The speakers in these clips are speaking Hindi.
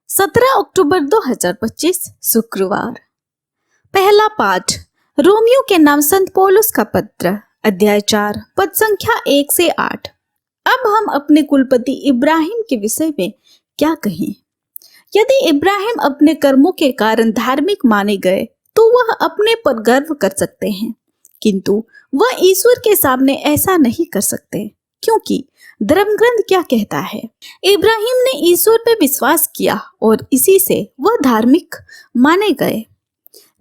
17 अक्टूबर 2025 शुक्रवार। पहला पाठ रोमियो के नाम संत पौलुस का पत्र, अध्याय 4, पद संख्या 1 से 8। अब हम अपने कुलपति इब्राहिम के विषय में क्या कहें? यदि इब्राहिम अपने कर्मों के कारण धार्मिक माने गए तो वह अपने पर गर्व कर सकते हैं, किंतु वह ईश्वर के सामने ऐसा नहीं कर सकते, क्योंकि धर्म ग्रंथ क्या कहता है? इब्राहिम ने ईश्वर पर विश्वास किया और इसी से वह धार्मिक माने गए।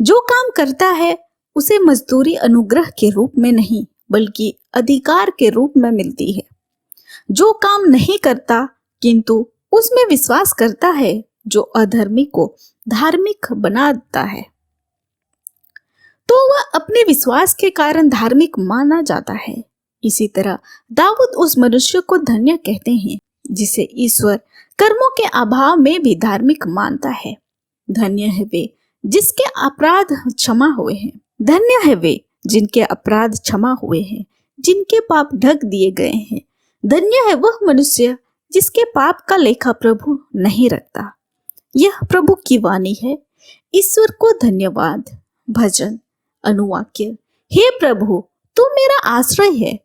जो काम करता है उसे मजदूरी अनुग्रह के रूप में नहीं बल्कि अधिकार के रूप में मिलती है। जो काम नहीं करता किंतु उसमें विश्वास करता है, जो अधर्मी को धार्मिक बना देता है, तो वह अपने विश्वास के कारण धार्मिक माना जाता है। इसी तरह दाऊद उस मनुष्य को धन्य कहते हैं जिसे ईश्वर कर्मों के अभाव में भी धार्मिक मानता है। धन्य है वे जिसके अपराध क्षमा हुए हैं। धन्य है वे जिनके अपराध क्षमा हुए हैं, जिनके पाप ढक दिए गए हैं। धन्य है वह मनुष्य जिसके पाप का लेखा प्रभु नहीं रखता। यह प्रभु की वाणी है। ईश्वर को धन्यवाद। भजन अनुवाक्य। हे प्रभु, तू मेरा आश्रय है,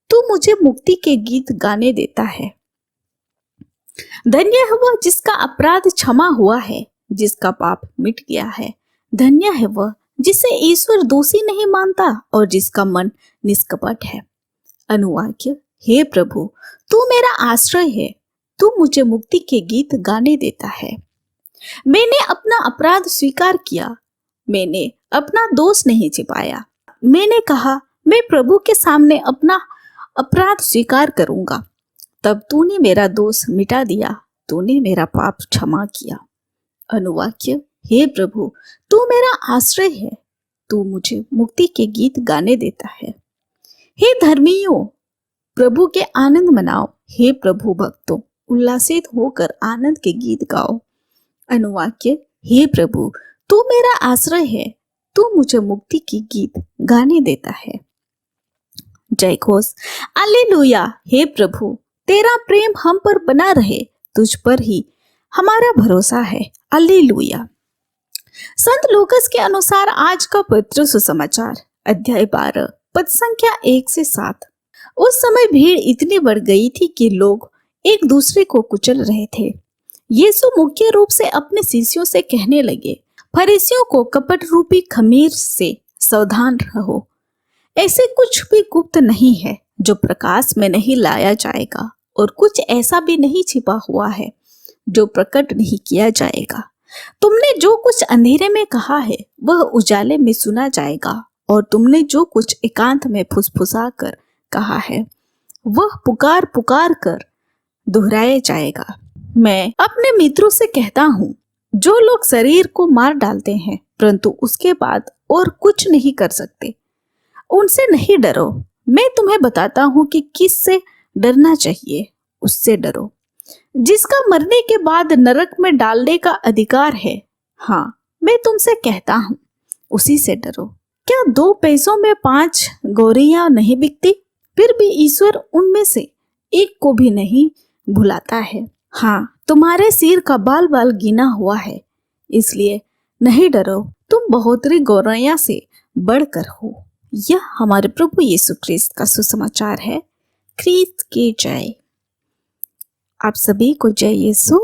तू मुझे मुक्ति के गीत गाने देता है। धन्य है वह जिसका अपराध क्षमा हुआ है, जिसका पाप मिट गया है। धन्य है वह जिसे ईश्वर दोषी नहीं मानता और जिसका मन निष्कपट है। अनुवाक्य। हे प्रभु, तू मेरा आश्रय है, तू मुझे मुक्ति के गीत गाने देता है। मैंने अपना अपराध स्वीकार किया, मैंने अपना दोष नहीं छिपाया। मैंने कहा, मैं प्रभु के सामने अपना अपराध स्वीकार करूंगा। तब तूने मेरा दोष मिटा दिया, तूने मेरा पाप क्षमा किया। अनुवाक्य। हे प्रभु, तू मेरा आश्रय है, तू मुझे मुक्ति के गीत गाने देता है। हे धर्मियों, प्रभु के आनंद मनाओ। हे प्रभु भक्तों, उल्लासित होकर आनंद के गीत गाओ। अनुवाक्य। हे प्रभु, तू मेरा आश्रय है, तू मुझे मुक्ति के गीत गाने देता है। जय घोष। हालेलुया। हे प्रभु, तेरा प्रेम हम पर बना रहे, तुझ पर ही हमारा भरोसा है। हालेलुया। संत लूकास के अनुसार आज का पवित्र सुसमाचार, अध्याय 12, पद संख्या 1 से 7। उस समय भीड़ इतनी बढ़ गई थी कि लोग एक दूसरे को कुचल रहे थे। यीशु मुख्य रूप से अपने शिष्यों से कहने लगे, फरीसियों को कपट रूपी खमीर से सावधान रहो। ऐसे कुछ भी गुप्त नहीं है जो प्रकाश में नहीं लाया जाएगा, और कुछ ऐसा भी नहीं छिपा हुआ है जो प्रकट नहीं किया जाएगा। तुमने जो कुछ अंधेरे में कहा है वह उजाले में सुना जाएगा, और तुमने जो कुछ एकांत में फुसफुसा कर कहा है वह पुकार पुकार कर दोहराया जाएगा। मैं अपने मित्रों से कहता हूँ, जो लोग शरीर को मार डालते हैं परंतु उसके बाद और कुछ नहीं कर सकते, उनसे नहीं डरो। मैं तुम्हें बताता हूँ कि किससे डरना चाहिए, उससे डरो जिसका मरने के बाद नरक में डालने का अधिकार है। हाँ, मैं तुमसे कहता हूँ, उसी से डरो। क्या 2 पैसों में 5 गौरियां नहीं बिकती? फिर भी ईश्वर उनमें से एक को भी नहीं भुलाता है। हाँ, तुम्हारे सिर का बाल बाल गिना हुआ है, इसलिए नहीं डरो, तुम बहुतरी गौरैया से बढ़कर हो। यह हमारे प्रभु यीशु ख्रिस्त का सुसमाचार है। ख्रिस्त की जय। आप सभी को जय यीशु।